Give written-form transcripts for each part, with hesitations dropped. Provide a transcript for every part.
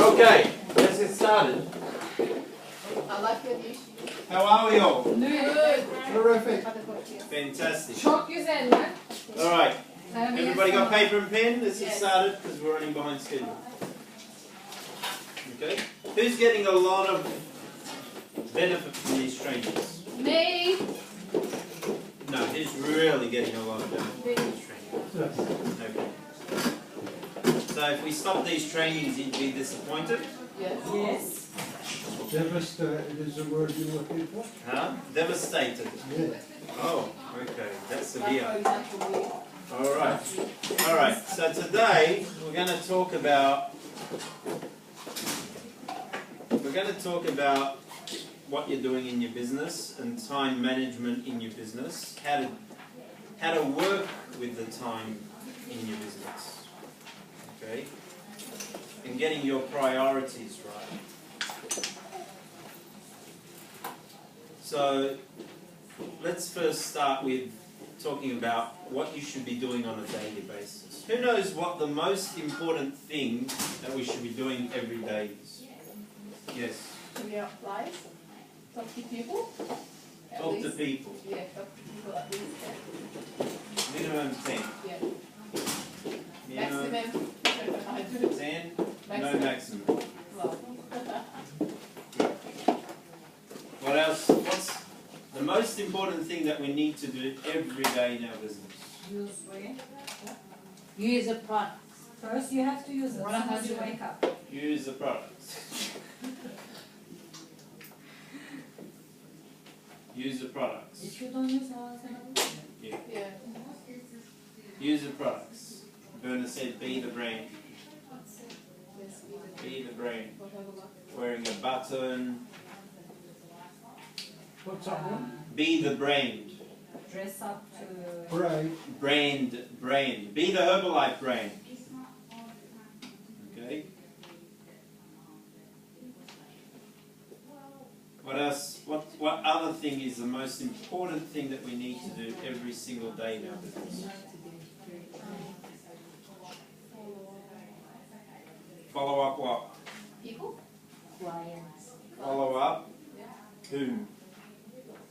Okay, let's get started. I like your dish. How are we all? Good. Terrific. Fantastic. Çok güzel lan. Alright, everybody got paper and pen? Let's get started because we're running behind schedule. Okay, who's getting a lot of benefit from these trainings? Me. No, who's really getting a lot of benefit from these trainings? Okay. So if we stop these trainings, you'd be disappointed? Yes. Devastated is the word you're looking for. Huh? Devastated. Yeah. Oh, okay, that's severe. Alright. Alright, so today we're going to talk about what you're doing in your business and time management in your business, how to work with the time in your business. Okay? And getting your priorities right. So let's first start with talking about what you should be doing on a daily basis. Who knows what the most important thing that we should be doing every day is? Yes. To be out live. Talk to people. Talk to people. Yeah, talk to people at least 10. Minimum 10. Yeah. Minimum Maximum. 10. No maximum. What else? What's the most important thing that we need to do every day in our business? Use a product. First you have to use it as soon as you wake up. Use the products. Use the products. If you don't use it, Yeah. Yeah. Use the products. Berna said, be the brand. Yes, Be the brand. whatever. Wearing a button. What's that one? Be the brand. dress up to... Right. Brand. Be the Herbalife brand. Okay. What else? What other thing is the most important thing that we need to do every single day in our business? Follow up what? People? Clients. Follow up whom?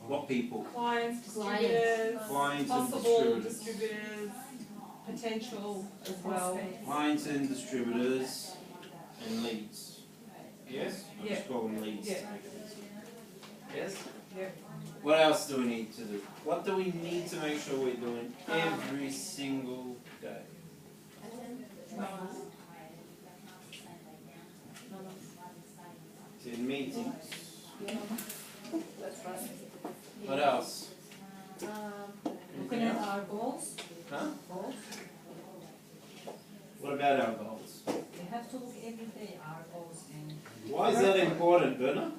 What people? Clients, Clients. distributors, Clients and possible distributors. distributors, potential as well. Clients and distributors and leads. Yes? I'll just call them leads. Yeah. to make it easy. Yes? Yeah. What else do we need to do? What do we need to make sure we're doing every single day? In meetings. Yeah. That's right. What else? Looking at our goals. Huh? Goals. What about our goals? We have to look every day our goals, and Why is that important, Berna?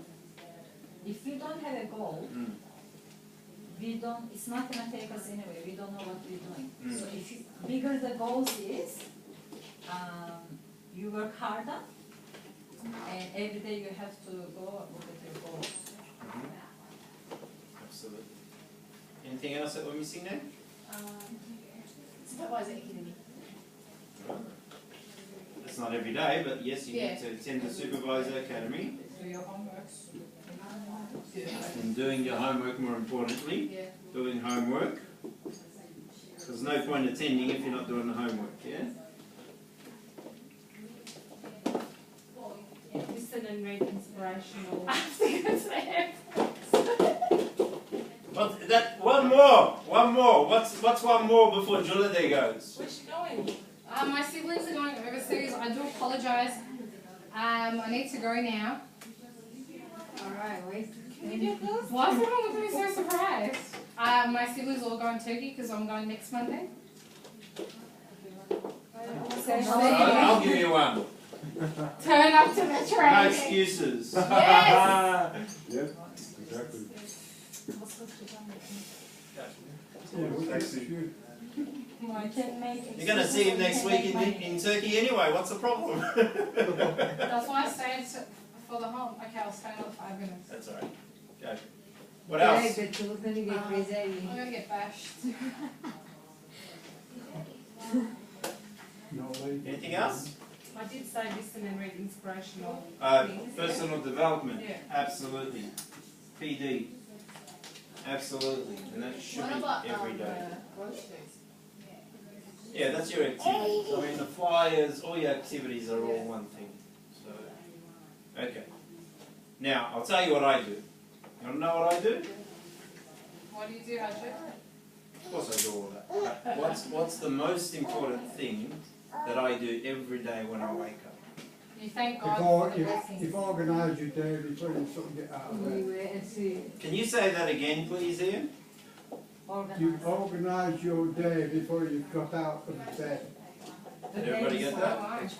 if we don't have a goal, it's not gonna take us anywhere. We don't know what we're doing. So if bigger the goals is, you work harder, and every day you have to go look at your goals. Absolutely. Anything else that we're missing there? Supervisor academy. It's not every day, but yes, you Yeah. need to attend the Supervisor Academy. Do your homeworks. And doing your homework, more importantly. Yeah. Doing homework. There's no point attending if you're not doing the homework, yeah? Listen and read inspirational. I was gonna say One more. What's one more before Julia there goes? Where's she going? my siblings are going overseas. I do apologise. I need to go now. Alright, wait. Can you do this? Why is everyone looking at me so surprised? My siblings all going to Turkey because I'm going next Monday. I'll give you one. Turn up to the No train. excuses. Yes. Yep. Exactly. I can make You're going to see him next week in Turkey anyway. What's the problem? That's why I stayed for the home. Okay, I'll stay another 5 minutes. That's alright. Go. What else? I'm gonna get bashed. No, lady. Anything else? I did say listen and read inspirational things. Personal development, Yeah. absolutely. PD, absolutely, and that should What be about every day. groceries? Yeah, that's your activities. I mean, the flyers, all your activities are all one thing. So, okay. Now, I'll tell you what I do. You want to know what I do? What do you do, Hajj? Of course I do all that. What's the most important thing that I do every day when I wake up? You thank God for the You've blessings. organised your day before you sort of get out of bed. Can you say that again, please, Ian? You've organised your day before you got out of bed. Did everybody get that? Alright.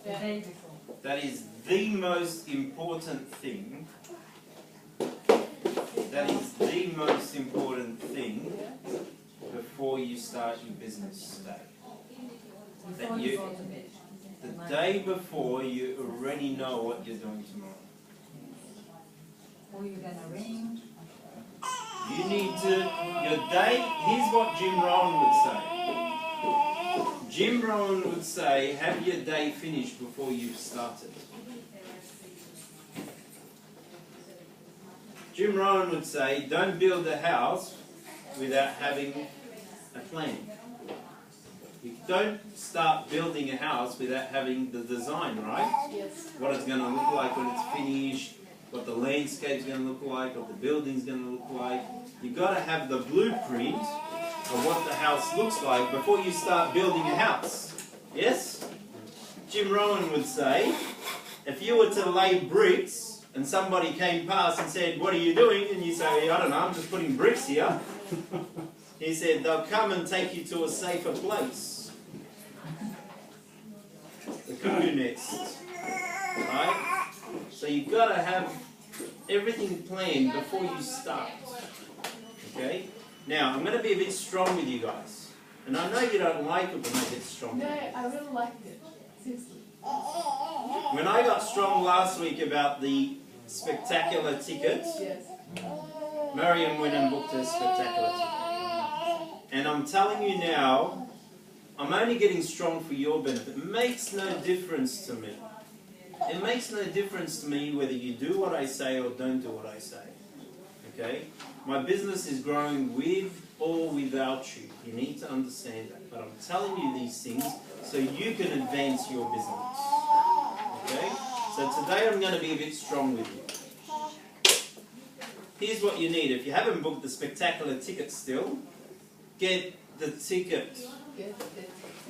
The day before. That is the most important thing. That is the most important thing before you start your business day. Before you go to bed. The day before, you already know what you're doing tomorrow. Who you gonna ring? You need to, your day, here's what Jim Rohn would say. Jim Rohn would say, have your day finished before you've started. Jim Rohn would say, don't build a house without having a plan. You don't start building a house without having the design, right? Yes. What it's going to look like when it's finished, what the landscape's going to look like, what the building's going to look like. You've got to have the blueprint of what the house looks like before you start building a house. Yes? Jim Rohn would say, if you were to lay bricks and somebody came past and said, what are you doing? And you say, I don't know, I'm just putting bricks here. He said, they'll come and take you to a safer place. The cuckoo nest. Right? So you've got to have everything planned before you start. Okay? Now, I'm going to be a bit strong with you guys. And I know you don't like it when I get strong with you. I really liked it. Seriously. When I got strong last week about the spectacular tickets, Yes. Mariam went and booked a spectacular ticket. And I'm telling you now, I'm only getting strong for your benefit. It makes no difference to me. It makes no difference to me whether you do what I say or don't do what I say. Okay? My business is growing with or without you. You need to understand that. But I'm telling you these things so you can advance your business. Okay? So today I'm going to be a bit strong with you. Here's what you need. If you haven't booked the spectacular ticket still, get the ticket.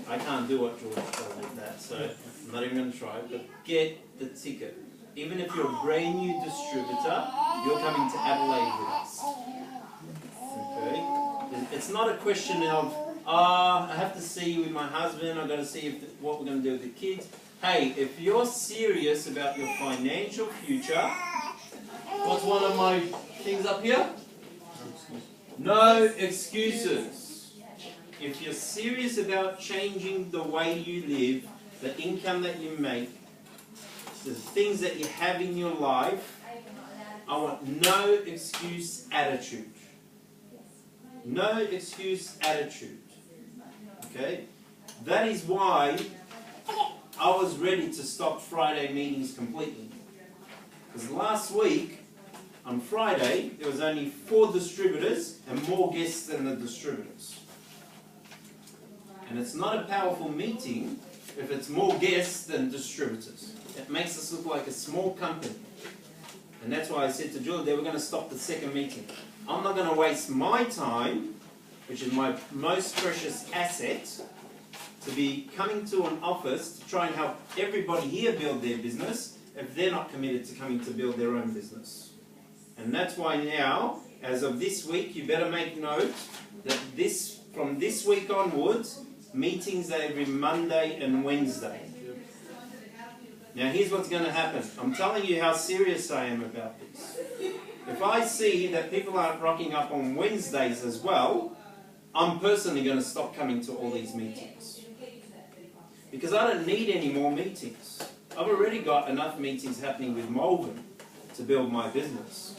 I can't do what George told me that, so I'm not even going to try, but get the ticket. Even if you're a brand new distributor, you're coming to Adelaide with us. Okay? It's not a question of, I have to see with my husband, I've got to see what we're going to do with the kids. Hey, if you're serious about your financial future, what's one of my things up here? No excuses. If you're serious about changing the way you live, the income that you make, the things that you have in your life, I want no excuse attitude. No excuse attitude. Okay? That is why I was ready to stop Friday meetings completely. Because last week, on Friday, there was only 4 distributors and more guests than the distributors. And it's not a powerful meeting if it's more guests than distributors. It makes us look like a small company. And that's why I said to Julie, they were going to stop the second meeting. I'm not going to waste my time, which is my most precious asset, to be coming to an office to try and help everybody here build their business if they're not committed to coming to build their own business. And that's why now, as of this week, you better make note that from this week onwards, meetings are every Monday and Wednesday. Now here's what's going to happen. I'm telling you how serious I am about this. If I see that people aren't rocking up on Wednesdays as well, I'm personally going to stop coming to all these meetings. Because I don't need any more meetings. I've already got enough meetings happening with Malvern to build my business.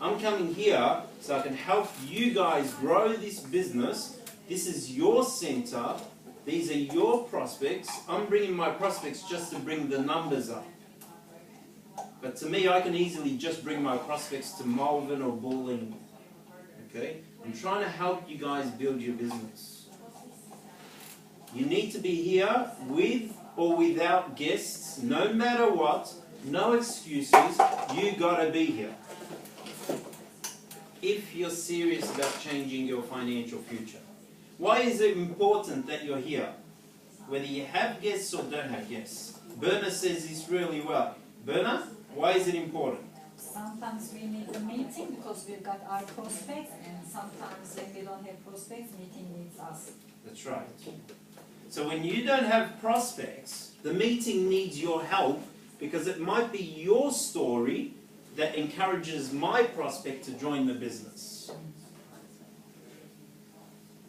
I'm coming here so I can help you guys grow this business. This is your center. These are your prospects. I'm bringing my prospects just to bring the numbers up. But to me, I can easily just bring my prospects to Malvern or Bulling. Okay? I'm trying to help you guys build your business. You need to be here with or without guests, no matter what, no excuses, you gotta be here. If you're serious about changing your financial future. Why is it important that you're here? Whether you have guests or don't have guests. Berna says this really well. Berna, why is it important? Sometimes we need a meeting because we've got our prospects, and sometimes when we don't have prospects, meeting needs us. That's right. So when you don't have prospects, the meeting needs your help because it might be your story that encourages my prospect to join the business.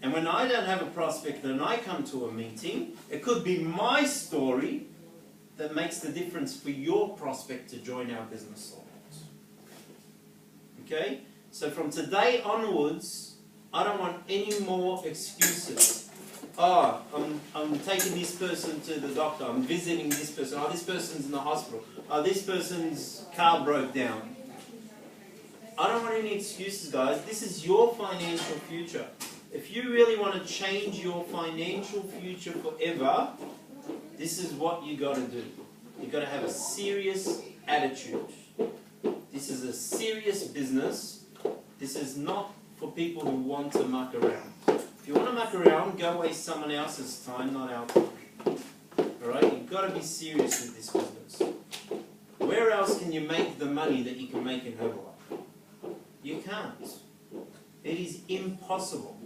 And when I don't have a prospect and I come to a meeting, it could be my story that makes the difference for your prospect to join our business. Okay? So from today onwards, I don't want any more excuses. Oh, I'm taking this person to the doctor. I'm visiting this person. Oh, this person's in the hospital. Oh, this person's car broke down. I don't want any excuses, guys. This is your financial future. If you really want to change your financial future forever, this is what you got to do. You got to have a serious attitude. This is a serious business. This is not for people who want to muck around. If you want to muck around, go waste someone else's time, not our time. Alright? You've got to be serious with this business. Where else can you make the money that you can make in Herbalife? You can't. It is impossible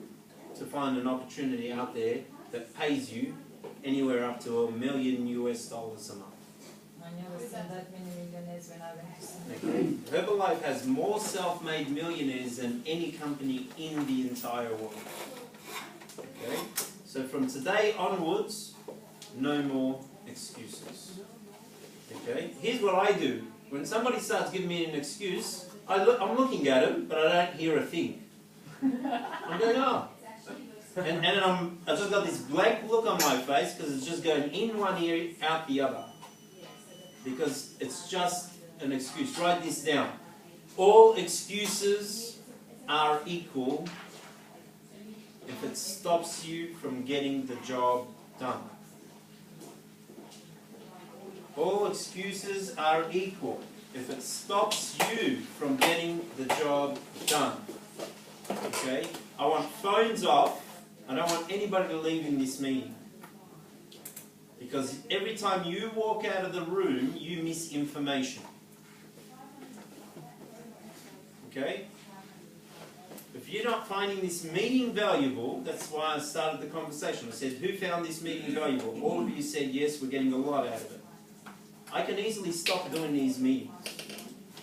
to find an opportunity out there that pays you anywhere up to $1 million US a month. I never seen that many millionaires when I went to see Okay. Herbalife has more self-made millionaires than any company in the entire world. Okay? So from today onwards, no more excuses. Okay? Here's what I do. When somebody starts giving me an excuse, I'm looking at them, but I don't hear a thing. I'm going, oh. And I've just got this blank look on my face because it's just going in one ear, out the other. Because it's just an excuse. Write this down. All excuses are equal if it stops you from getting the job done. All excuses are equal if it stops you from getting the job done. Okay? I want phones off. I don't want anybody to leave in this meeting. Because every time you walk out of the room, you miss information. Okay? If you're not finding this meeting valuable, that's why I started the conversation. I said, who found this meeting valuable? All of you said, yes, we're getting a lot out of it. I can easily stop doing these meetings.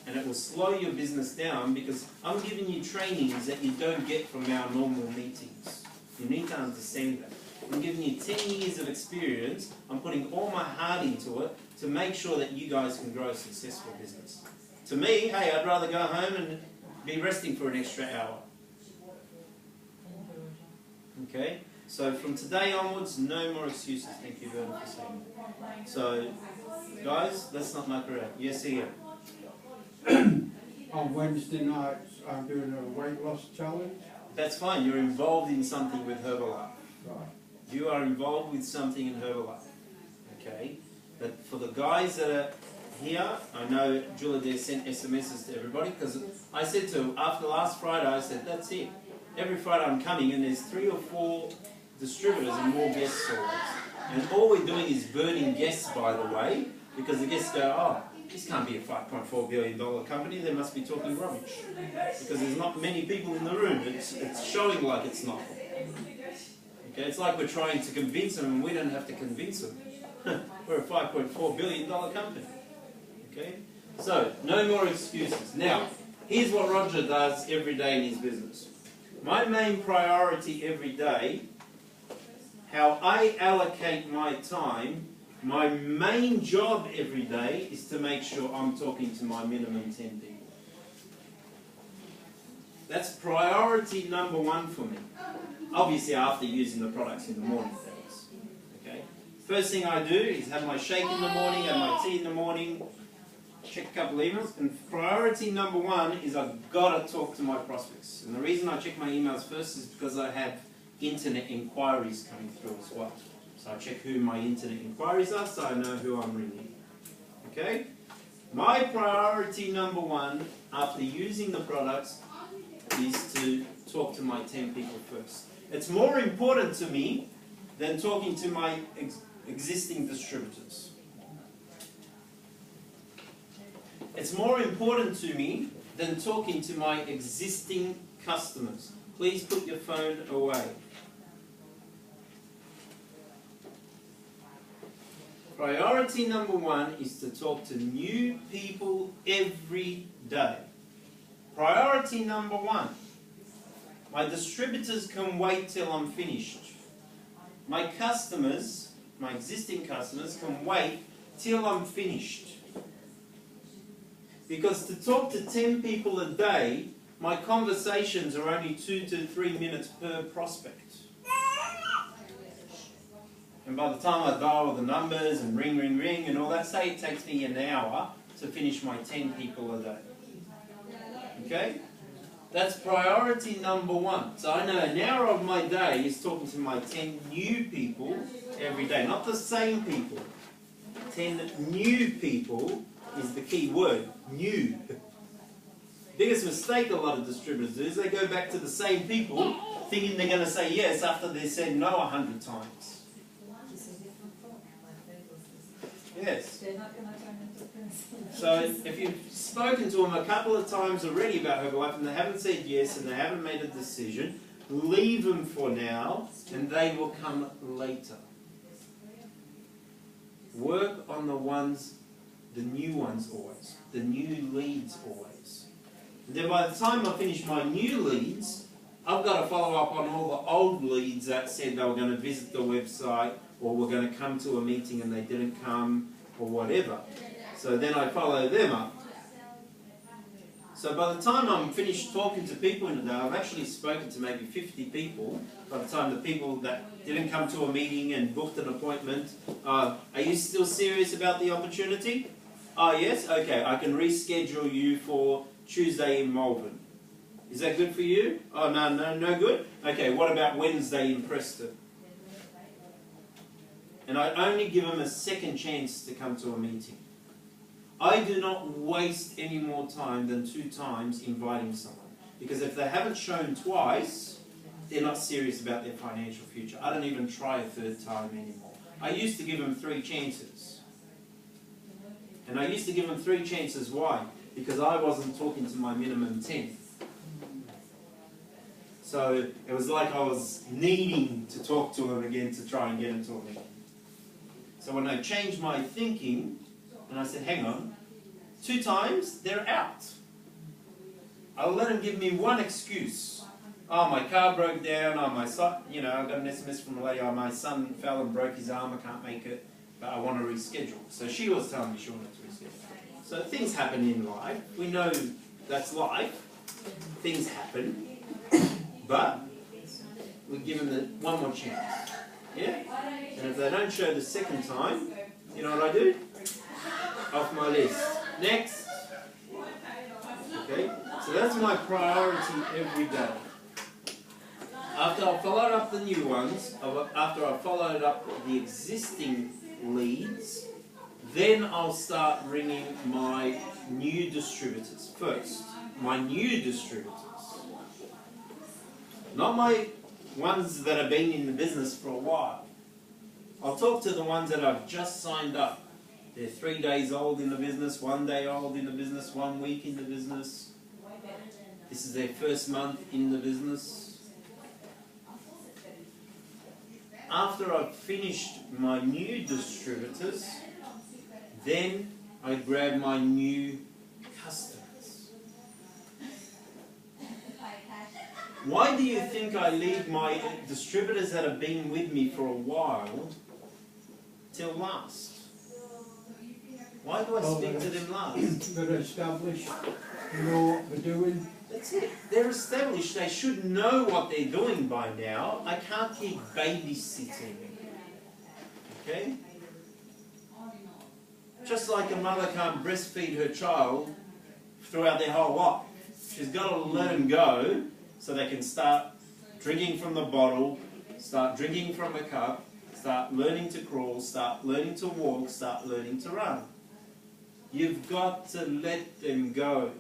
And it will slow your business down because I'm giving you trainings that you don't get from our normal meetings. You need to understand that. I'm giving you 10 years of experience. I'm putting all my heart into it to make sure that you guys can grow a successful business. To me, hey, I'd rather go home and be resting for an extra hour. Okay? So from today onwards, no more excuses. Thank you very much for saying that. So, guys, let's not muck around. Yes, Ian. On Wednesday nights, I'm doing a weight loss challenge. That's fine. You're involved in something with Herbalife. Right. You are involved with something in Herbalife. Okay? But for the guys that are here, I know Julia there sent SMSs to everybody because I said to them, after last Friday, I said, that's it. Every Friday I'm coming and there's 3 or 4 distributors and more guests always. And all we're doing is burning guests, by the way, because the guests go, oh, this can't be a $5.4 billion company, they must be talking rubbish. Because there's not many people in the room, it's showing like it's not. Okay, it's like we're trying to convince them and we don't have to convince them. We're a $5.4 billion company. Okay? So, no more excuses. Now, here's what Roger does every day in his business. My main priority every day, how I allocate my time, my main job every day is to make sure I'm talking to my minimum 10 people. That's priority number 1 for me. Obviously after using the products in the morning, that is. First thing I do is have my shake in the morning, have my tea in the morning, check a couple of emails, and priority number one is I've got to talk to my prospects. And the reason I check my emails first is because I have internet inquiries coming through as well. So I check who my internet inquiries are so I know who I'm ringing. Okay? My priority number one after using the products is to talk to my 10 people first. It's more important to me than talking to my existing distributors. It's more important to me than talking to my existing customers. Please put your phone away. Priority number one is to talk to new people every day. Priority number one. My distributors can wait till I'm finished. My customers, my existing customers, can wait till I'm finished. Because to talk to 10 people a day, my conversations are only 2 to 3 minutes per prospect. And by the time I dial the numbers and ring and all that, say it takes me an hour to finish my 10 people a day. Okay? That's priority number one. So I know an hour of my day is talking to my 10 new people every day. Not the same people. 10 new people is the key word. New. Biggest mistake a lot of distributors do is they go back to the same people thinking they're going to say yes after they said no 100 times. Yes. They're not going to turn into principals. So if you've spoken to them a couple of times already about Herbalife and they haven't said yes and they haven't made a decision, leave them for now and they will come later. Work on the ones, the new ones always, the new leads always. And then by the time I finish my new leads, I've got to follow up on all the old leads that said they were going to visit the website or were going to come to a meeting and they didn't come or whatever. So then I follow them up. So by the time I'm finished talking to people in a day, I've actually spoken to maybe 50 people. By the time the people that didn't come to a meeting and booked an appointment, are you still serious about the opportunity? Oh yes? Okay, I can reschedule you for Tuesday in Melbourne. Is that good for you? Oh no good? Okay, what about Wednesday in Preston? And I only give them a second chance to come to a meeting. I do not waste any more time than 2 times inviting someone. Because if they haven't shown twice, they're not serious about their financial future. I don't even try a 3rd time anymore. I used to give them 3 chances. And I used to give them 3 chances. Why? Because I wasn't talking to my minimum 10. So it was like I was needing to talk to them again to try and get into a meeting. So when I changed my thinking, and I said, hang on, 2 times, they're out. I'll let them give me one excuse. Oh, my car broke down, oh, my son, I got an SMS from a lady, oh, my son fell and broke his arm, I can't make it, but I want to reschedule. So she was telling me she wanted to reschedule. So things happen in life. We know that's life. Things happen. But we give them one more chance. Yeah? And if they don't show the second time, you know what I do? Off my list. Next. Okay? So that's my priority every day. After I've followed up the new ones, after I've followed up the existing leads, then I'll start ringing my new distributors first. My new distributors. Not my ones that have been in the business for a while. I'll talk to the ones that I've just signed up. They're 3 days old in the business, 1 day old in the business, 1 week in the business. This is their first month in the business. After I've finished my new distributors, then I grab my new customers. Why do you think I leave my distributors that have been with me for a while till last? Why do I speak to them last? They're established, you know what they're doing. That's it. They're established. They should know what they're doing by now. I can't keep babysitting. Okay? Just like a mother can't breastfeed her child throughout their whole life. She's got to let them go so they can start drinking from the bottle, start drinking from a cup, start learning to crawl, start learning to walk, start learning to run. You've got to let them go.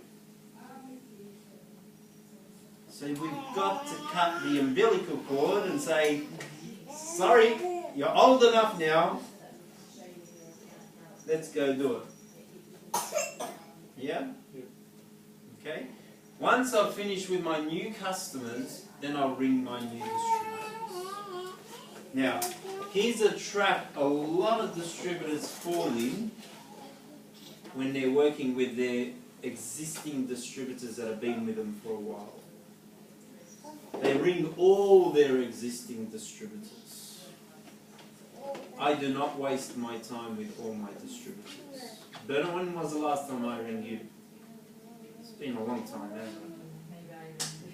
So we've got to cut the umbilical cord and say, sorry, you're old enough now, let's go do it. Yeah? Okay? Once I've finished with my new customers, then I'll ring my new distributors. Now, here's a trap a lot of distributors fall in when they're working with their existing distributors that have been with them for a while. They ring all their existing distributors. I do not waste my time with all my distributors. Bernard, when was the last time I rang you? It's been a long time, hasn't it?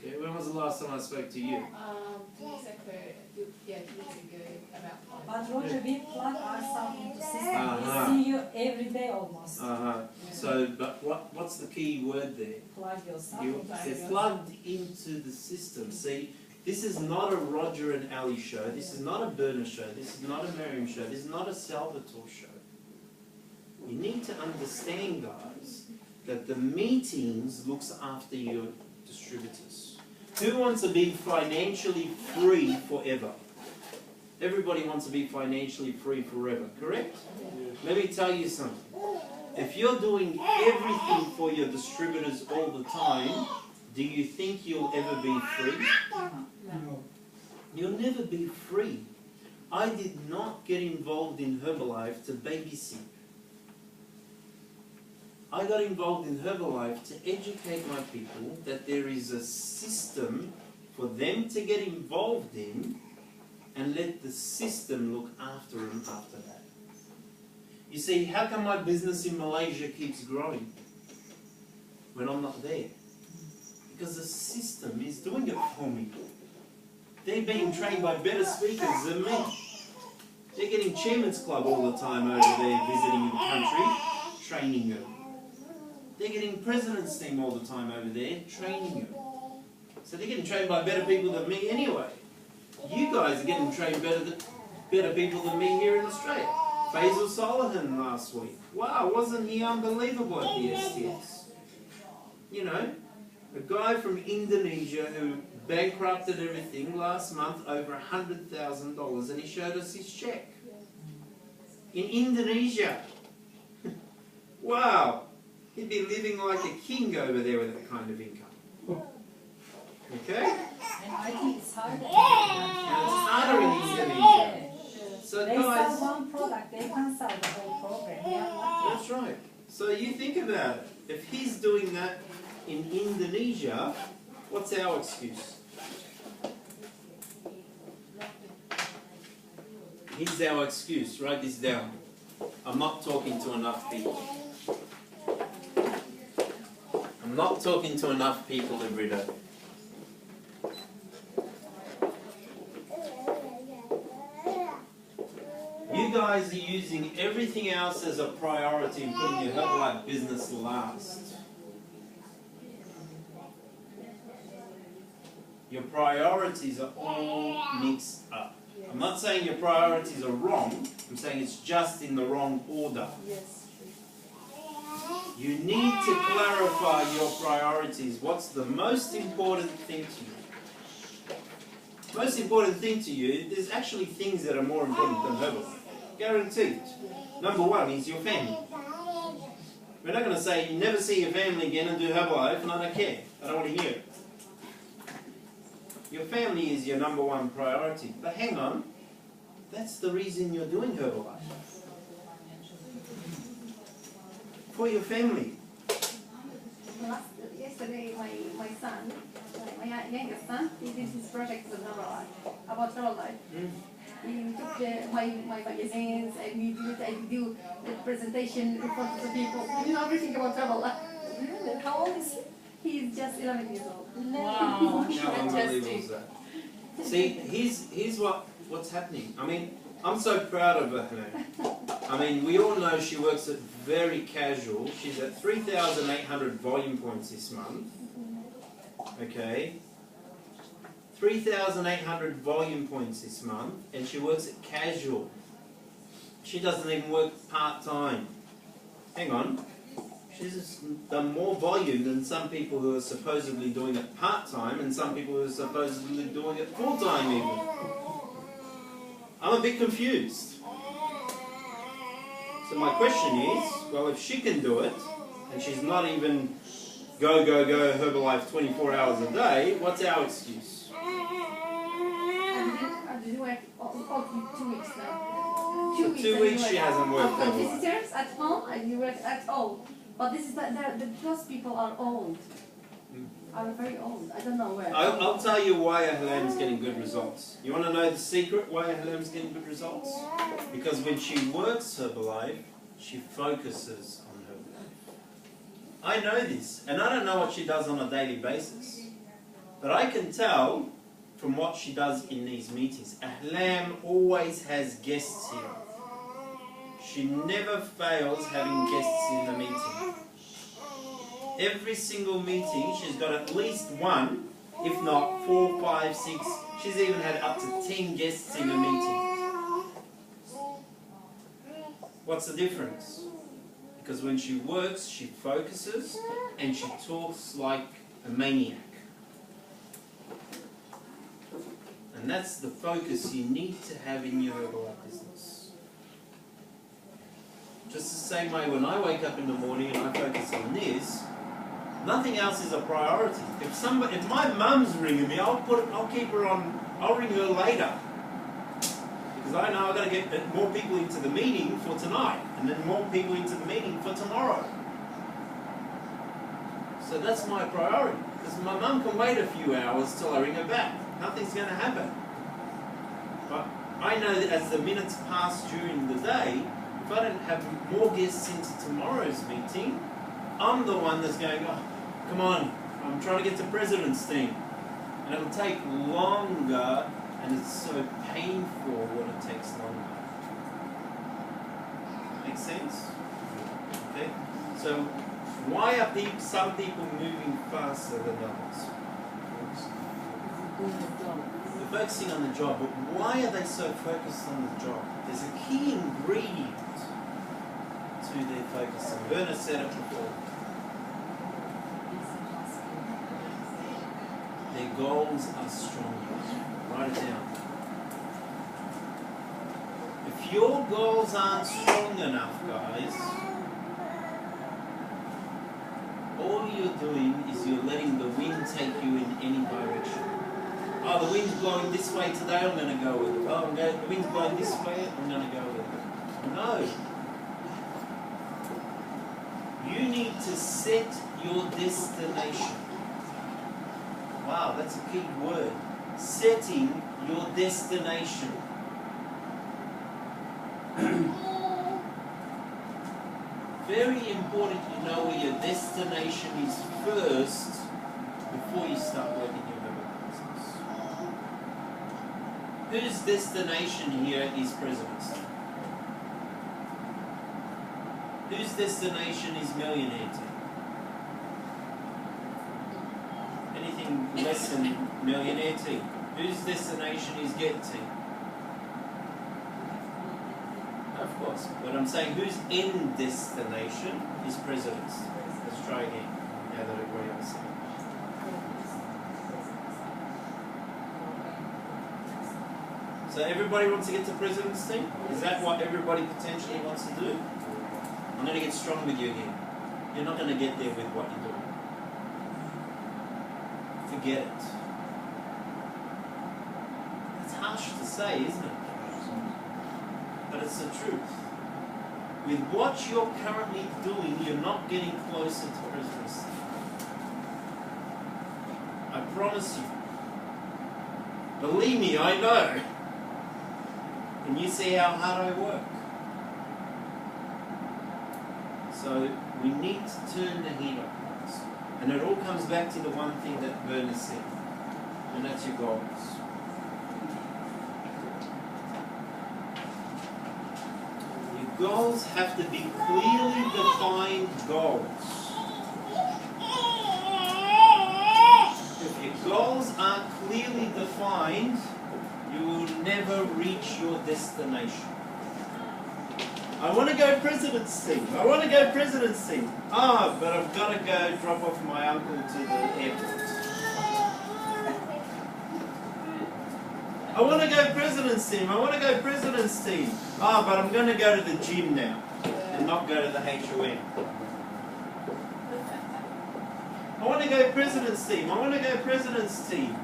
Okay, when was the last time I spoke to you? Yeah, 2 weeks ago, about 5. But Roger, we plug ourselves into system. Uh-huh. We see you every day almost. So, but what's the key word there? Plug yourself. They're plugged into the system. See, this is not a Roger and Ali show. This is not a Bernard show. This is not a Miriam show. This is not a Salvatore show. You need to understand, guys, that the meetings looks after your distributors. Who wants to be financially free forever? Everybody wants to be financially free forever, correct? Let me tell you something. If you're doing everything for your distributors all the time, do you think you'll ever be free? No. You'll never be free. I did not get involved in Herbalife to babysit. I got involved in Herbalife to educate my people that there is a system for them to get involved in and let the system look after them after that. You see, how come my business in Malaysia keeps growing when I'm not there? Because the system is doing it for me. They're being trained by better speakers than me. They're getting Chairman's Club all the time over there visiting the country, training them. They're getting President's Team all the time over there, training them. So they're getting trained by better people than me anyway. You guys are getting trained better people than me here in Australia. Faisal Solihan last week. Wow, wasn't he unbelievable at the STS? You know, a guy from Indonesia who bankrupted everything last month over $100,000 and he showed us his check. In Indonesia. Wow. He'd be living like a king over there with that kind of income. Okay? And I think it's harder. And it's harder in Indonesia. So They guys, sell one product, they can sell the whole program. They are lucky. that's right. So you think about it. If he's doing that in Indonesia, what's our excuse? Here's our excuse. Write this down. I'm not talking to enough people. I'm not talking to enough people every day. You guys are using everything else as a priority and putting your Herbalife business last. Your priorities are all mixed up. I'm not saying your priorities are wrong, I'm saying it's just in the wrong order. You need to clarify your priorities. What's the most important thing to you? Most important thing to you, there's actually things that are more important than Herbalife. Guaranteed. Number one is your family. We're not going to say you never see your family again and do Herbalife, and I don't care. I don't want to hear it. Your family is your number one priority. But hang on, that's the reason you're doing Herbalife. For your family. Yesterday, my son, my youngest son, he did his project with Herbalife, about Herbalife. He took my magazines, and I do the presentation in front of the people. You know everything about Herbalife. Really? How old is he? He's just 11 years old. Wow, How unbelievable fantastic. is that? See, here's what's happening. I mean, I'm so proud of her. I mean, we all know she works at very casual. She's at 3,800 volume points this month. Okay. 3,800 volume points this month, and she works at casual. She doesn't even work part-time. Hang on. She's done more volume than some people who are supposedly doing it part-time and some people who are supposedly doing it full-time even. I'm a bit confused. So my question is, well, if she can do it, and she's not even go, go, go Herbalife 24 hours a day, what's our excuse? I did work all 2 weeks now. 2 weeks. 2 weeks she hasn't worked I've got Herbalife. visitors at home, I didn't work at all. But this is those people are old. Are very old. I don't know where. I'll tell you why Ahlam's getting good results. You want to know the secret why Ahlam's getting good results? Because when she works Herbalife, she focuses on Herbalife. I know this, and I don't know what she does on a daily basis. But I can tell from what she does in these meetings. Ahlam always has guests here. She never fails having guests in the meeting. Every single meeting, she's got at least one, if not 4, 5, 6. She's even had up to 10 guests in a meeting. What's the difference? Because when she works, she focuses and she talks like a maniac. And that's the focus you need to have in your Herbalife business. Just the same way when I wake up in the morning and I focus on this, nothing else is a priority. If my mum's ringing me, I'll keep her on. I'll ring her later because I know I've got to get more people into the meeting for tonight, and then more people into the meeting for tomorrow. So that's my priority. Because my mum can wait a few hours till I ring her back. Nothing's going to happen. But I know that as the minutes pass during the day, if I don't have more guests into tomorrow's meeting, I'm the one that's going, oh, come on, I'm trying to get to President's team. And it'll take longer, and it's so painful when it takes longer. Make sense? Okay? So, why are some people moving faster than others? They're focusing on the job, but why are they so focused on the job? There's a key ingredient to their focus. And Werner said it before. Their goals are stronger. Write it down. If your goals aren't strong enough, guys, all you're doing is you're letting the wind take you in any direction. Oh, the wind's blowing this way today, I'm going to go with it. Oh, the wind's blowing this way, I'm going to go with it. No. You need to set your destination. Wow, that's a key word. Setting your destination. Very important you know where your destination is first before you start working your Herbalife business. Whose destination here is President's Team? Whose destination is Millionaire Team? Anything less than Millionaire Team? Whose destination is Get Team? Of course, but I'm saying whose end destination is President's Team? Let's try again, now that everybody understands. So everybody wants to get to President's Team? Is that what everybody potentially wants to do? I'm going to get strong with you here. You're not going to get there with what you're doing. Forget it. It's harsh to say, isn't it? But it's the truth. With what you're currently doing, you're not getting closer to President's Team. I promise you. Believe me, I know. And you see how hard I work. So we need to turn the heat up. And it all comes back to the one thing that Werner said. And that's your goals. goals have to be clearly defined goals. If your goals aren't clearly defined, you will never reach your destination. I want to go president's team. I want to go president's team. Ah, but I've got to go drop off my uncle to the airport. I want to go president's team. I want to go president's team. Ah, but I'm going to go to the gym now and not go to the HOM. I want to go president's team. I want to go president's team.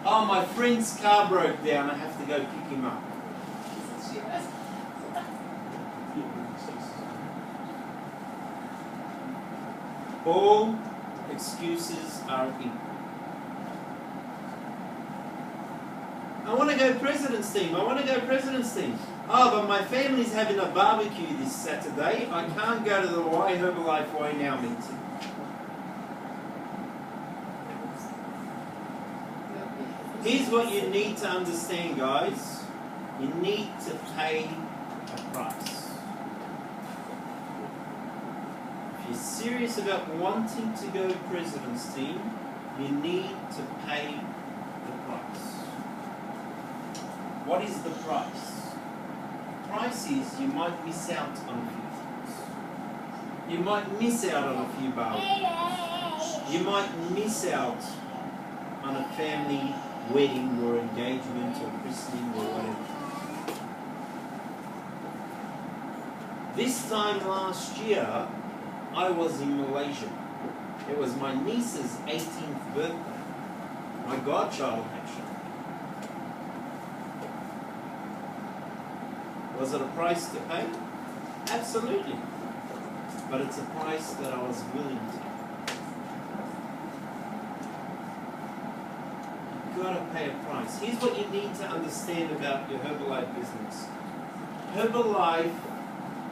Oh, my friend's car broke down. I have to go pick him up. All excuses are in. I want to go president's team. I want to go president's team. Oh, but my family's having a barbecue this Saturday. I can't go to the Why Herbalife Way Now meeting. Here's what you need to understand, guys. You need to pay a price. If you're serious about wanting to go president's team, you need to pay the price. What is the price? The price is you might miss out on a few things. You might miss out on a few barbecues. You might miss out on a family wedding or engagement or christening or whatever. This time last year, I was in Malaysia. It was my niece's 18th birthday. My godchild, actually. Was it a price to pay? Absolutely. But it's a price that I was willing to. You've got to pay a price. Here's what you need to understand about your Herbalife business. Herbalife,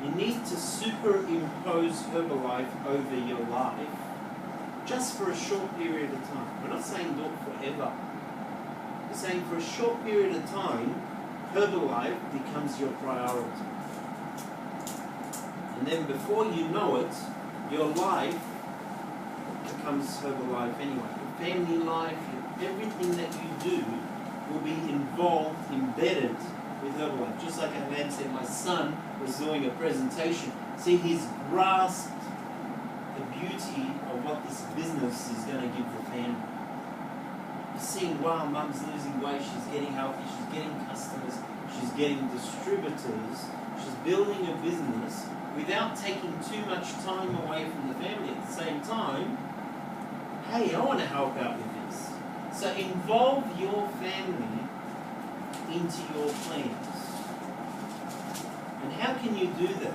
you need to superimpose Herbalife over your life just for a short period of time. We're not saying do it forever. We're saying for a short period of time, Herbalife becomes your priority. And then before you know it, your life becomes Herbalife anyway. Your family life, everything that you do will be involved, embedded with Herbalife. Just like Alan said, my son was doing a presentation. See, he's grasped the beauty of what this business is going to give the family. He's seeing, wow, mum's losing weight, she's getting healthy, she's getting customers, she's getting distributors, she's building a business without taking too much time away from the family. At the same time, hey, I want to help out with this. So involve your family into your plans. And how can you do that?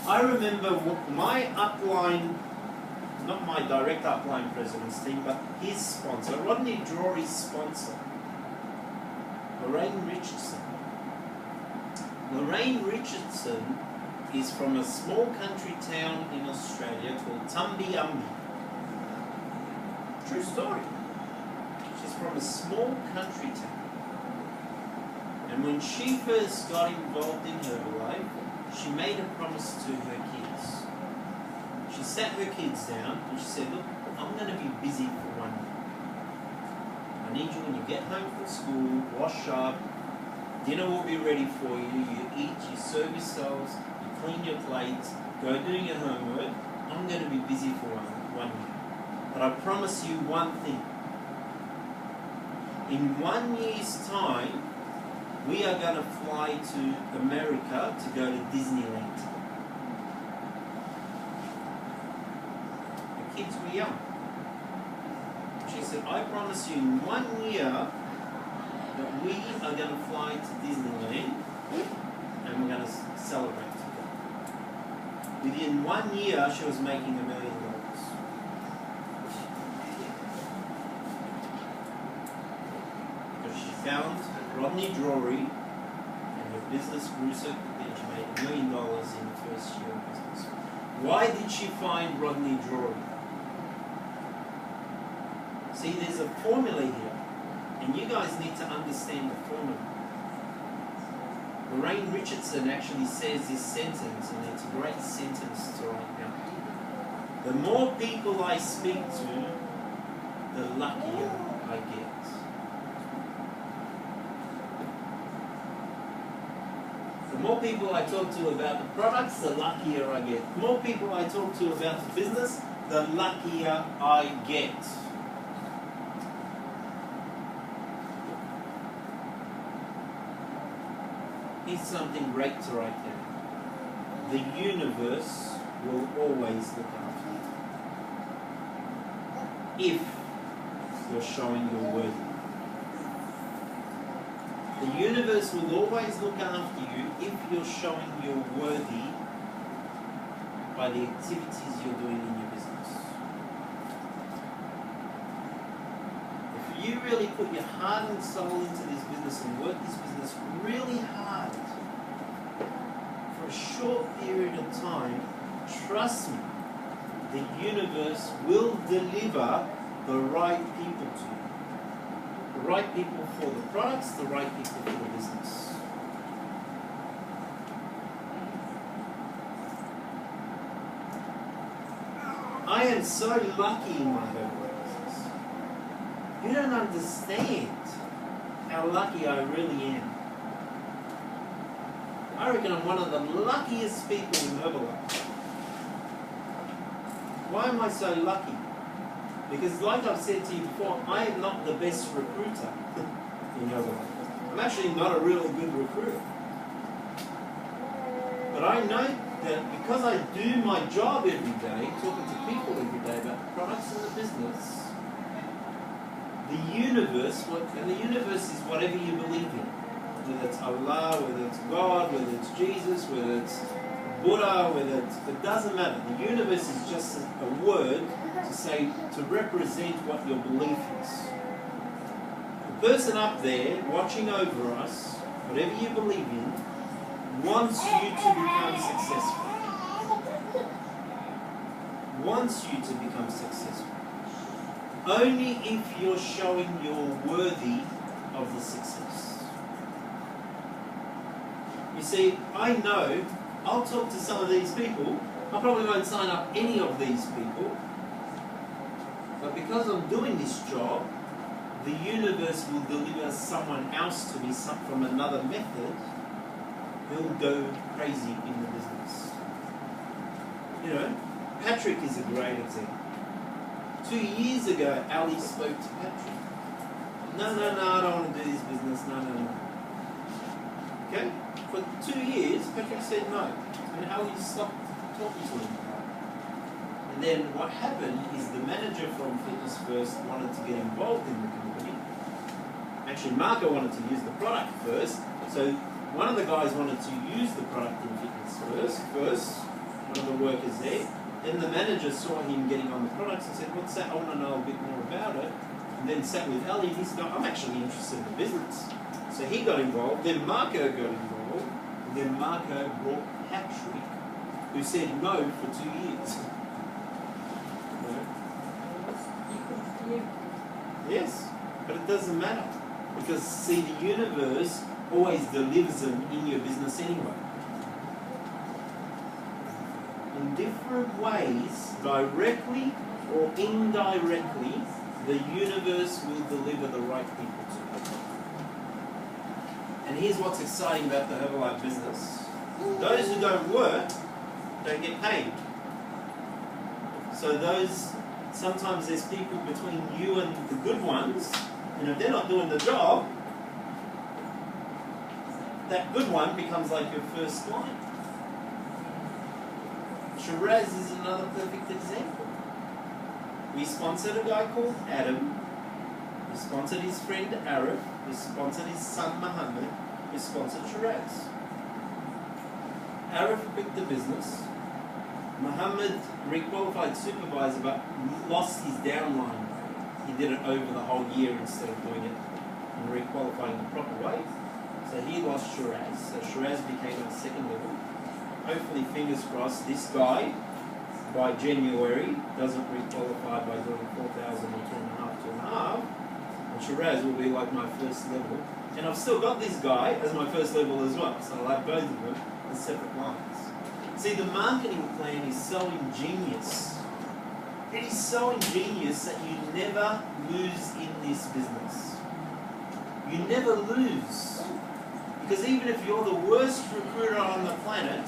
I remember my upline, not my direct upline president's team, but his sponsor, Rodney Drury's sponsor, Lorraine Richardson. Lorraine Richardson is from a small country town in Australia called Tumbiumbi. True story. She's from a small country town. And when she first got involved in Herbalife, she made a promise to her kids. She sat her kids down and she said, look, I'm going to be busy for 1 year. I need you when you get home from school, wash up, dinner will be ready for you, you eat, you serve yourselves, you clean your plates, go do your homework. I'm going to be busy for 1 year. But I promise you one thing. In 1 year's time, we are going to fly to America to go to Disneyland. The kids were young. She said, I promise you in 1 year that we are going to fly to Disneyland and we're going to celebrate together. Within 1 year, she was making $1 million. Because she found Rodney Drury and her business grew so quickly and she made $1 million in the first year of business. Why did she find Rodney Drury? See, there's a formula here, and you guys need to understand the formula. Lorraine Richardson actually says this sentence, and it's a great sentence to write down. The more people I speak to, the luckier I get. The more people I talk to about the products, the luckier I get. The more people I talk to about the business, the luckier I get. Here's something great to write down. The universe will always look after you if you're showing you're worthy. The universe will always look after you if you're showing you're worthy by the activities you're doing in your business. If you really put your heart and soul into this business and work this business really hard for a short period of time, trust me, the universe will deliver the right people to you. The right people for the products, the right people for the business. I am so lucky in my Herbalife business. You don't understand how lucky I really am. I reckon I'm one of the luckiest people in Herbalife. Why am I so lucky? Because like I've said to you before, I am not the best recruiter in Herbalife. I'm actually not a real good recruiter. But I know that because I do my job every day, talking to people every day about the products and the business, the universe, and the universe is whatever you believe in. Whether it's Allah, whether it's God, whether it's Jesus, whether it's Buddha, whether it's, it doesn't matter. The universe is just a word to say, to represent what your belief is. The person up there watching over us, whatever you believe in, wants you to become successful. Wants you to become successful. Only if you're showing you're worthy of the success. You see, I know I'll talk to some of these people. I probably won't sign up any of these people. But because I'm doing this job, the universe will deliver someone else to me from another method who'll go crazy in the business. You know, Patrick is a great example. 2 years ago, Ali spoke to Patrick. No, I don't want to do this business. No. Okay? For 2 years, Patrick said no. And Ali stopped talking to him. And then what happened is the manager from Fitness First wanted to get involved in the company. Actually, Marco wanted to use the product first. So one of the guys wanted to use the product in Fitness First, one of the workers there. Then the manager saw him getting on the products and said, what's that? I want to know a bit more about it. And then sat with Ali and he said, I'm actually interested in the business. So he got involved. Then Marco got involved. And then Marco brought Patrick, who said no for 2 years. Yes, but it doesn't matter. Because, see, the universe always delivers them in your business anyway. In different ways, directly or indirectly, the universe will deliver the right people to you. And here's what's exciting about the Herbalife business. Those who don't work don't get paid. So sometimes there's people between you and the good ones, and if they're not doing the job, that good one becomes like your first client. Shiraz is another perfect example. We sponsored a guy called Adam. We sponsored his friend Arif. We sponsored his son Muhammad. We sponsored Shiraz. Arif quit the business. Muhammad requalified supervisor but lost his downline. He did it over the whole year instead of doing it and requalifying the proper way. So he lost Shiraz. So Shiraz became our second level. Hopefully, fingers crossed, this guy, by January, doesn't requalify by doing 4,000 or 2.5, and Shiraz will be like my first level. And I've still got this guy as my first level as well, so I'll have both of them as separate lines. See, the marketing plan is so ingenious. It is so ingenious that you never lose in this business. You never lose. Because even if you're the worst recruiter on the planet,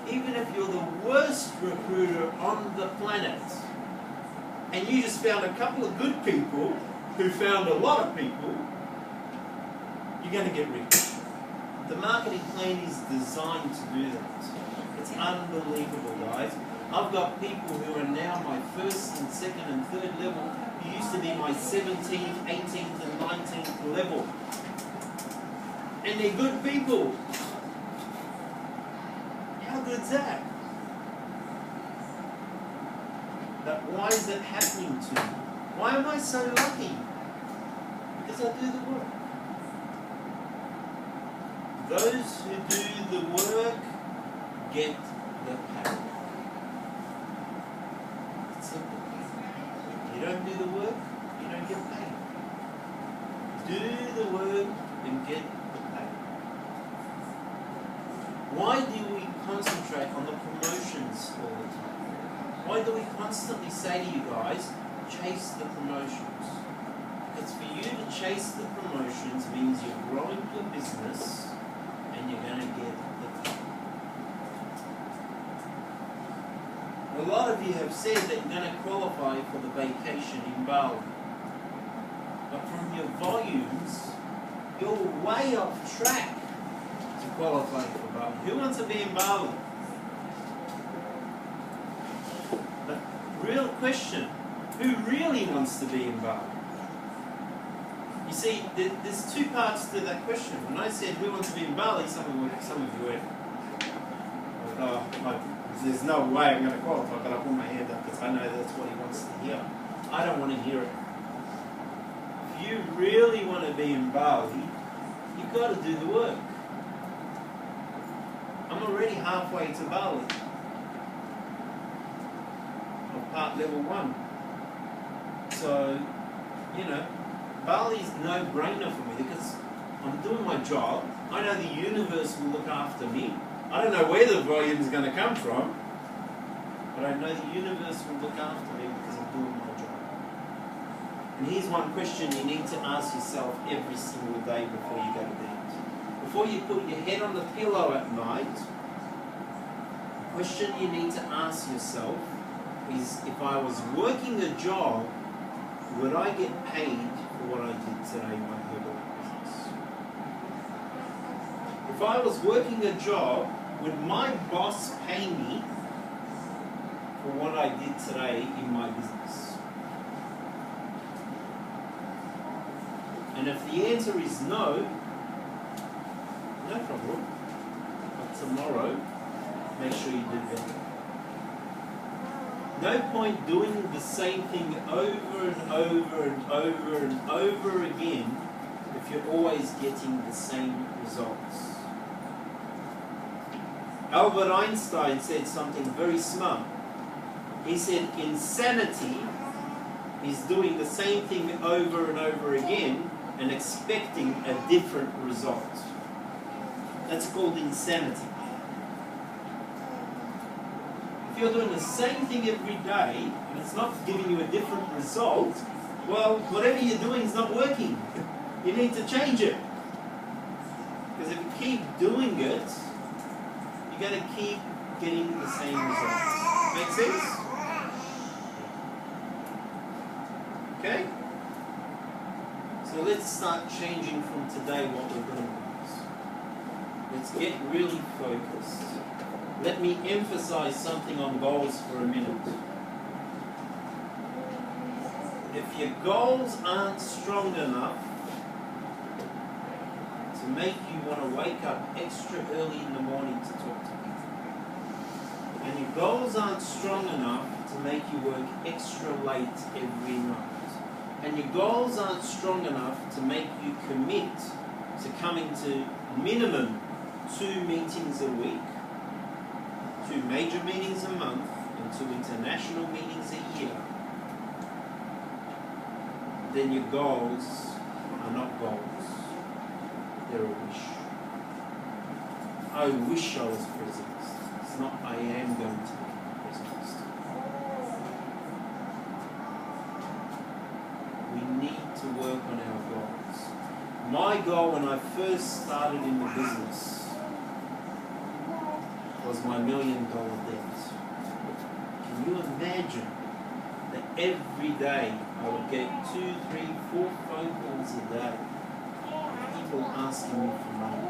even if you're the worst recruiter on the planet, and you just found a couple of good people who found a lot of people, you're going to get rich. The marketing plan is designed to do that. It's unbelievable, guys. I've got people who are now my first and second and third level, who used to be my 17th, 18th and 19th level. And they're good people. How good's that? But why is it happening to me? Why am I so lucky? Because I do the work. Those who do the work get the pay. It's simple. You don't do the work, you don't get paid. Do the work and get the pay. Why do we concentrate on the promotions all the time? Why do we constantly say to you guys, chase the promotions? Because for you to chase the promotions means you're growing your business and you're going to get the pay. A lot of you have said that you're going to qualify for the vacation in Bali. But from your volumes, you're way off track to qualify for Bali. Who wants to be in Bali? But real question, who really wants to be in Bali? You see, there's two parts to that question. When I said who wants to be in Bali, some of you went, there's no way I'm going to qualify, but I put my hand up because I know that's what he wants to hear. I don't want to hear it. If you really want to be in Bali, you've got to do the work. I'm already halfway to Bali. I'm part level 1. So, Bali's no-brainer for me because I'm doing my job. I know the universe will look after me. I don't know where the volume is going to come from, but I know the universe will look after me because I'm doing my job. And here's one question you need to ask yourself every single day before you go to bed. Before you put your head on the pillow at night, the question you need to ask yourself is, if I was working a job, would I get paid for what I did today in my Herbalife business? If I was working a job, would my boss pay me for what I did today in my business? And if the answer is no, no problem. But tomorrow, make sure you do better. No point doing the same thing over and over and over and over again if you're always getting the same results. Albert Einstein said something very smart. He said, insanity is doing the same thing over and over again and expecting a different result. That's called insanity. If you're doing the same thing every day and it's not giving you a different result, well, whatever you're doing is not working. You need to change it. Because if you keep doing it, you're going to keep getting the same results. Make sense? Okay? So let's start changing from today what we're doing. Let's get really focused. Let me emphasize something on goals for a minute. If your goals aren't strong enough to make you want to wake up extra early in the morning to talk to people, and your goals aren't strong enough to make you work extra late every night, and your goals aren't strong enough to make you commit to coming to minimum 2 meetings a week, 2 major meetings a month, and 2 international meetings a year, then your goals are not goals. They're a wish. I wish I was president. It's not I am going to be president. We need to work on our goals. My goal when I first started in the business was my $1 million debt. Can you imagine that every day I would get 2, 3, 4 phone calls a day of people asking me for money?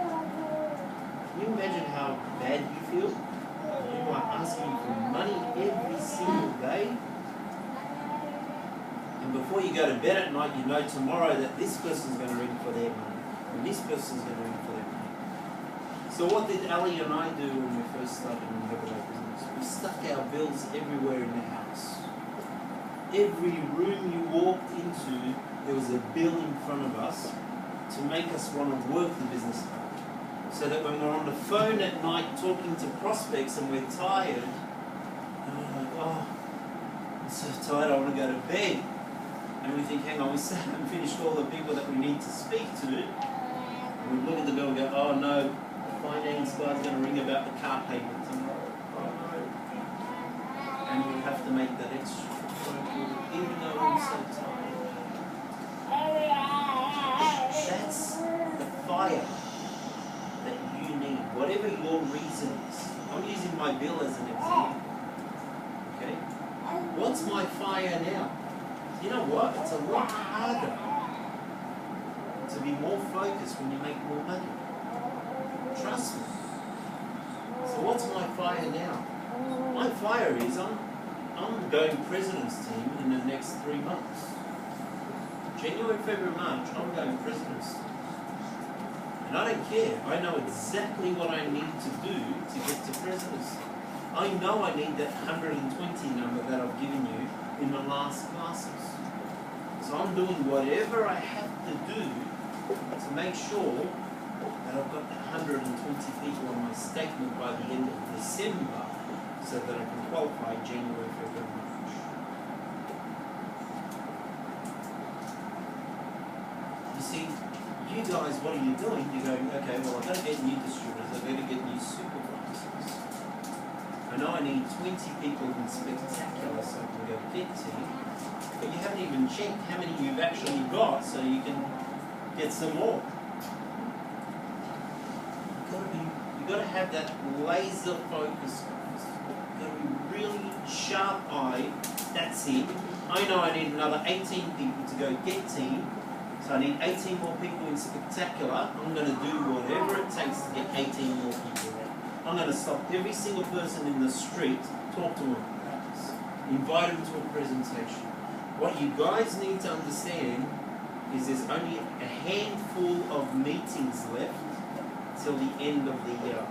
Can you imagine how bad you feel? People are asking you for money every single day. And before you go to bed at night, you know tomorrow that this person's going to ring for their money, and this person's going to ring for their money. So what did Ali and I do when we first started in the Herbalife business? We stuck our bills everywhere in the house. Every room you walked into, there was a bill in front of us to make us want to work the business hard. So that when we're on the phone at night talking to prospects and we're tired, and we're like, oh, I'm so tired, I want to go to bed. And we think, hang on, we still haven't finished all the people that we need to speak to. And we look at the bill and go, oh no, the finance guy's going to ring about the car payment tomorrow. Oh no. And we have to make that extra phone call, even though we're so tired. That's the fire that you need, whatever your reason is. I'm using my bill as an example. Okay? What's my fire now? You know what? It's a lot harder to be more focused when you make more money. Trust me. So what's my fire now? My fire is I'm going president's team in the next 3 months. January, February, March, I'm going president's team. And I don't care. I know exactly what I need to do to get to presidency. I know I need that 120 number that I've given you in the last classes. So I'm doing whatever I have to do to make sure that I've got 120 people on my statement by the end of December so that I can qualify January, February, March. You see, you guys, what are you doing? You're going, okay, well, I've got to get new distributors, I've got to get new supervisors. I know I need 20 people in Spectacular so I can go get team, but you haven't even checked how many you've actually got so you can get some more. You've got to have that laser focus. You've got to be really sharp-eyed. That's it. I know I need another 18 people to go get team. So I need 18 more people in Spectacular. I'm going to do whatever it takes to get 18 more people there. I'm going to stop every single person in the street, talk to them about this, invite them to a presentation. What you guys need to understand is there's only a handful of meetings left till the end of the year.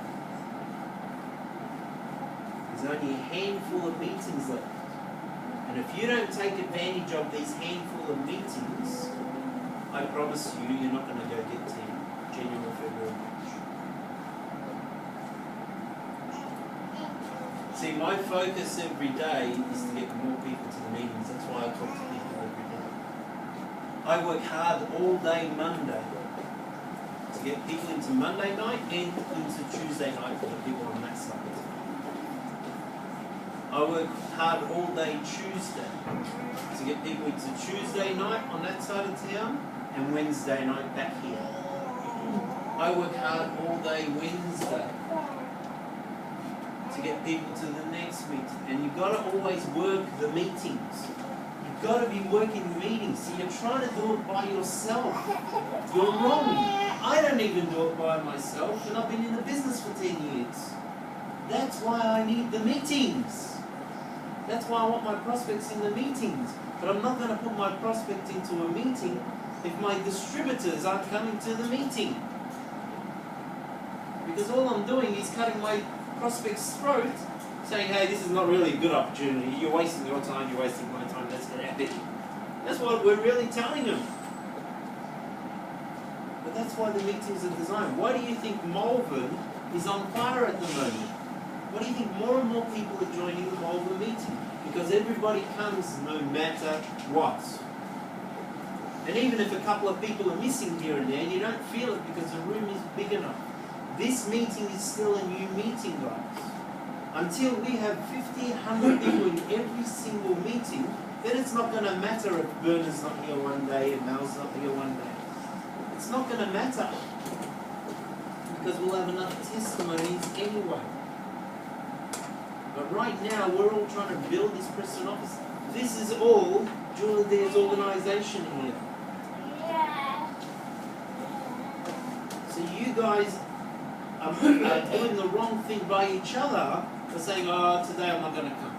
There's only a handful of meetings left. And if you don't take advantage of these handful of meetings, I promise you, you're not going to go get team January, February, March. See, my focus every day is to get more people to the meetings. That's why I talk to people every day. I work hard all day Monday to get people into Monday night and into Tuesday night for the people on that side. I work hard all day Tuesday to get people into Tuesday night on that side of town and Wednesday night back here. I work hard all day Wednesday to get people to the next meeting. And you've got to always work the meetings. You've got to be working the meetings. See, you're trying to do it by yourself. You're wrong. I don't even do it by myself, and I've been in the business for 10 years. That's why I need the meetings. That's why I want my prospects in the meetings. But I'm not going to put my prospect into a meeting if my distributors aren't coming to the meeting. Because all I'm doing is cutting my prospect's throat, saying, hey, this is not really a good opportunity. You're wasting your time, you're wasting my time, let's get out of it. That's what we're really telling them. But that's why the meetings are designed. Why do you think Malvern is on fire at the moment? Why do you think more and more people are joining the Malvern meeting? Because everybody comes no matter what. And even if a couple of people are missing here and there, you don't feel it because the room is big enough. This meeting is still a new meeting, guys. Until we have 50, 100 people in every single meeting, then it's not going to matter if Bernard's not here one day and Mal's not here one day. It's not going to matter. Because we'll have enough testimonies anyway. But right now, we're all trying to build this Preston office. This is all Julie Dare's organisation here. So you guys are doing the wrong thing by each other for saying, oh, today I'm not going to come.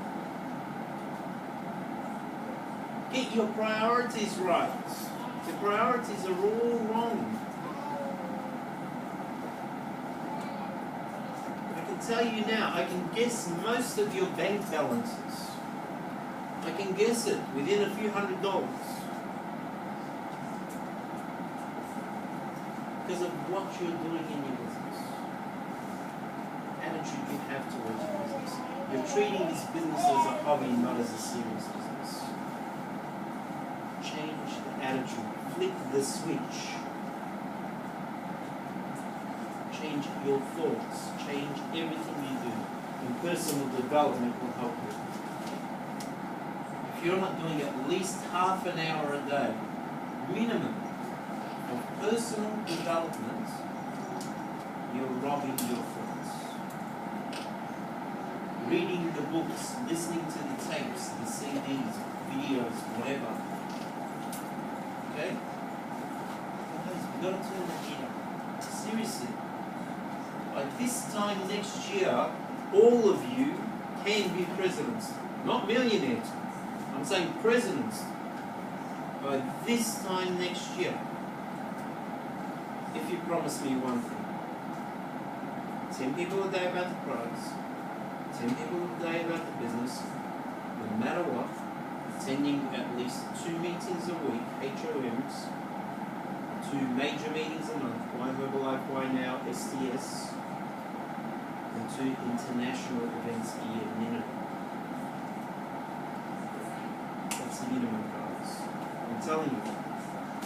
Get your priorities right. The priorities are all wrong. I can tell you now, I can guess most of your bank balances. I can guess it within a few $100s. Because of what you're doing in your business. Attitude you have towards your business. You're treating this business as a hobby, not as a serious business. Change the attitude. Flip the switch. Change your thoughts. Change everything you do. And personal development will help you. If you're not doing at least half an hour a day, minimum, of personal development, you're robbing your thoughts. Reading the books, listening to the tapes, the CDs, videos, whatever. Okay? Guys, we've got to turn the heat up. Seriously. By this time next year, all of you can be presidents. Not millionaires. I'm saying presidents. By this time next year. If you promise me one thing. 10 people a day about the products. 10 people a day about the business. No matter what. Attending at least 2 meetings a week, HOMs. 2 major meetings a month. Why Herbalife, Why Now, STS. And 2 international events a year minimum. That's the minimum, guys. I'm telling you.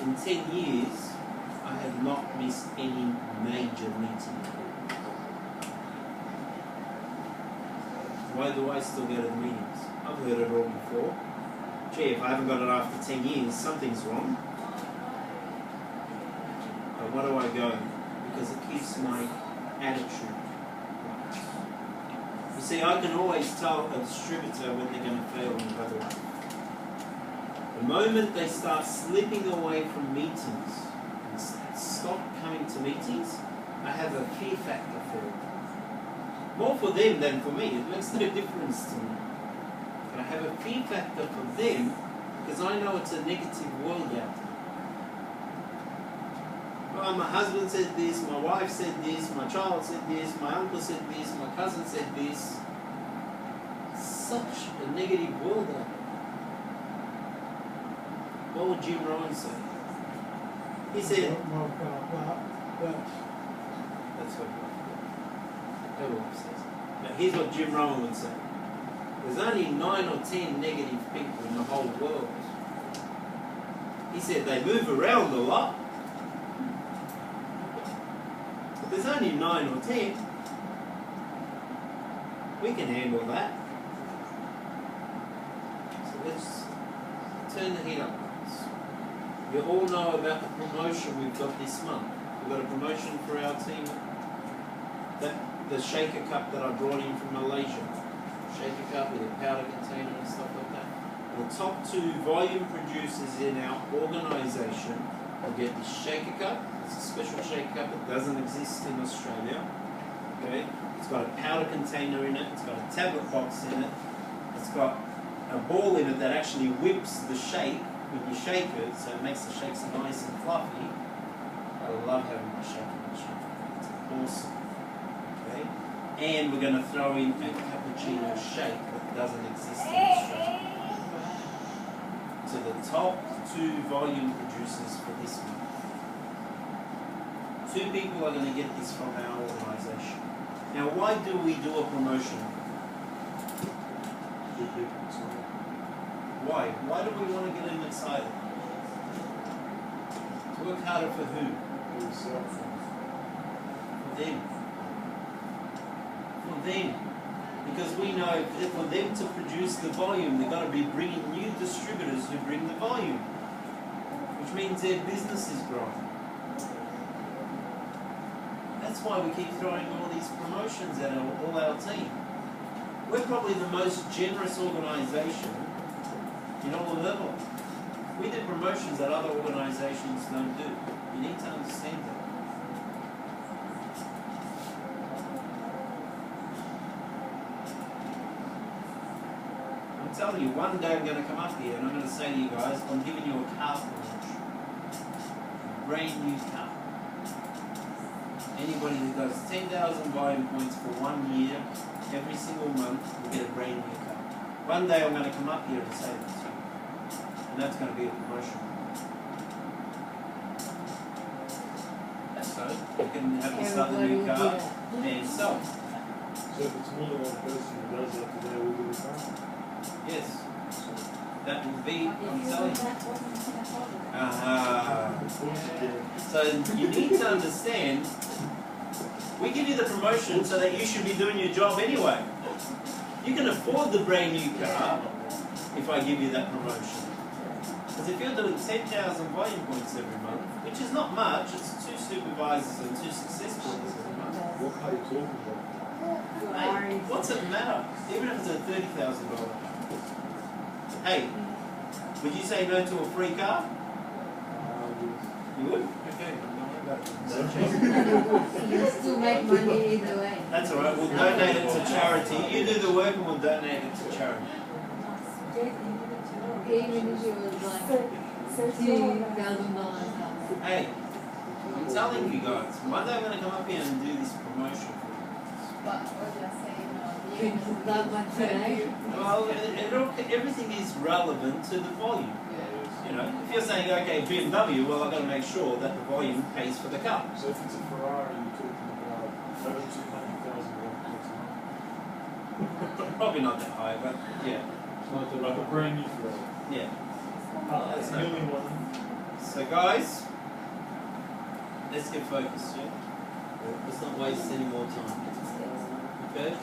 In 10 years, I have not missed any major meeting. Why do I still go to the meetings? I've heard it all before. Gee, if I haven't got it after 10 years, something's wrong. But why do I go? Because it keeps my attitude right. You see, I can always tell a distributor when they're going to fail in Herbalife. The moment they start slipping away from meetings, stop coming to meetings, I have a fear factor for them. More for them than for me. It makes no difference to me. But I have a fear factor for them because I know it's a negative world out there. Well, my husband said this, my wife said this, my child said this, my uncle said this, my cousin said this. Such a negative world out there. What would Jim Rohn say? He said, that's what Herbalife says. Now here's what Jim Rohn would say. There's only 9 or 10 negative people in the whole world. He said they move around a lot. But there's only 9 or 10. We can handle that. So let's turn the heat up. You all know about the promotion we've got this month. We've got a promotion for our team. The shaker cup that I brought in from Malaysia. Shaker cup with a powder container and stuff like that. The top 2 volume producers in our organisation will get this shaker cup. It's a special shaker cup that doesn't exist in Australia. Okay? It's got a powder container in it. It's got a tablet box in it. It's got a ball in it that actually whips the shake when you shake it, so it makes the shakes nice and fluffy. I love having my shaker machine. It's awesome. Okay? And we're going to throw in a cappuccino shake that doesn't exist in Australia. To the top 2 volume producers for this month. 2 people are going to get this from our organisation. Now, why do we do a promotion? Why? Why do we want to get them excited? Work harder for who? Yourself. For them. For them. Because we know that for them to produce the volume, they've got to be bringing new distributors who bring the volume. Which means their business is growing. That's why we keep throwing all these promotions at all our team. We're probably the most generous organisation in all of Herbalife. We do promotions that other organisations don't do. You need to understand that. I'm telling you, one day I'm going to come up here and I'm going to say to you guys, I'm giving you a car launch. A brand new car. Anybody who does 10,000 volume points for 1 year, every single month, will get a brand new car. One day I'm going to come up here and say that to you. And that's going to be a promotion. So, you can have to start a new car and sell. So if it's more than one person who does that today, we'll do the same. Yes. That will be, I'm telling you. So you need to understand, we give you the promotion so that you should be doing your job anyway. You can afford the brand new car if I give you that promotion. Because if you're doing 10,000 volume points every month, which is not much, it's 2 supervisors and 2 success points every month. What car are you talking about? Hey, what's it matter? Even if it's a $30,000 car. Hey, would you say no to a free car? You would? Okay, don't worry about it. Don't change. You still make money either way. That's alright, we'll donate it to charity. You do the work and we'll donate it to charity. Even if it was like $2,000. Hey, I'm telling you guys, one day I'm going to come up here and do this promotion. But what you're saying, That much today. Well, everything is relevant to the volume. You know, if you're saying, okay, BMW, well, I've got to make sure that the volume pays for the car. So if it's a Ferrari, you're talking about over 200,000 a month. Probably not that high, but yeah. Like a brand new Ferrari. Yeah. That's a million one. So guys, let's get focused, yeah? Let's not waste any more time. Okay?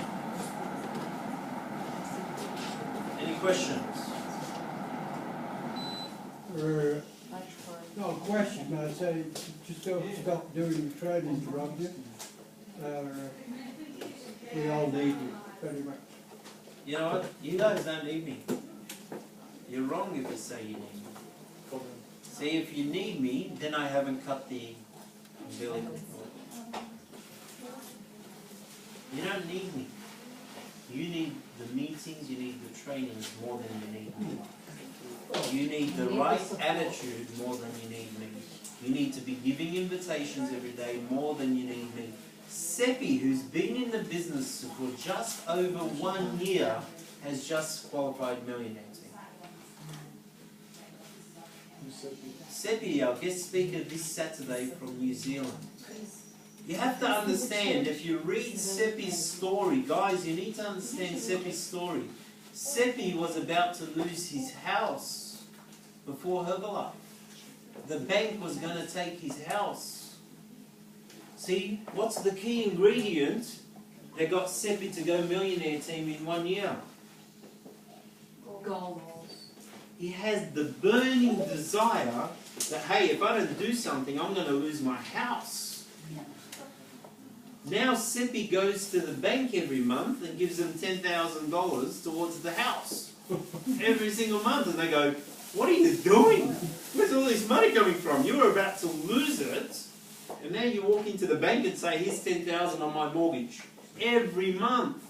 Any questions? No question, I say, just don't stop doing the training, Rob. We all need you, very much. You know what? You guys don't need me. You're wrong if you say you need me. See, if you need me, then I haven't cut the umbilical cord. You don't need me. You need the meetings, you need the trainings more than you need me. You need the right attitude more than you need me. You need to be giving invitations every day more than you need me. Seppi, who's been in the business for just over 1 year, has just qualified millionaire team. Seppi, our guest speaker this Saturday from New Zealand. You have to understand, if you read Seppi's story, guys, you need to understand Seppi's story. Seppi was about to lose his house before Herbalife. The bank was going to take his house. See, what's the key ingredient that got Seppi to go millionaire team in 1 year? Goals. He has the burning desire that, hey, if I don't do something, I'm going to lose my house. Now Seppi goes to the bank every month and gives them $10,000 towards the house. Every single month. And they go, what are you doing? Where's all this money coming from? You were about to lose it. And now you walk into the bank and say, here's $10,000 on my mortgage. Every month.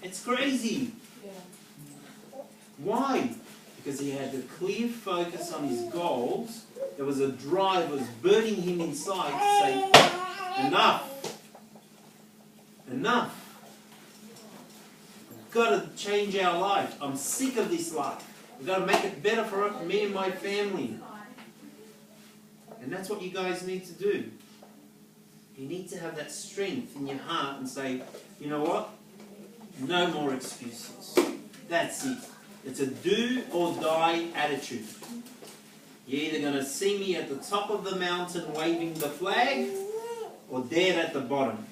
It's crazy. Why? Because he had a clear focus on his goals. There was a drive that was burning him inside to say, enough. Enough. We've got to change our life. I'm sick of this life. We've got to make it better for me and my family. And that's what you guys need to do. You need to have that strength in your heart and say, you know what? No more excuses. That's it. It's a do or die attitude. You're either going to see me at the top of the mountain waving the flag, or dead at the bottom.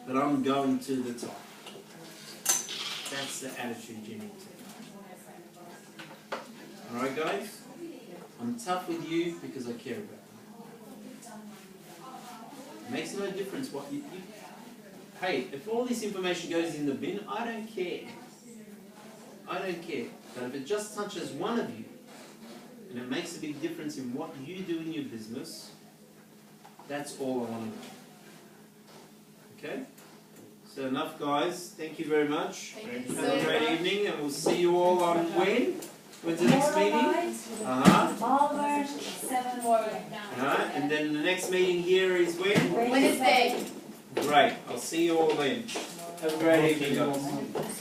But I'm going to the top. That's the attitude you need to have. Alright guys? I'm tough with you because I care about you. It makes no difference what you... Hey, if all this information goes in the bin, I don't care. I don't care. But if it just touches one of you, and it makes a big difference in what you do in your business, that's all I want to know. Okay? So enough guys. Thank you very much. Thank you Have so a great much. evening, and we'll see you all on when? When's the next meeting? Auburn, 7 Warwick. Alright, and then the next meeting here is when? Wednesday. Great. I'll see you all then. Have a great evening guys.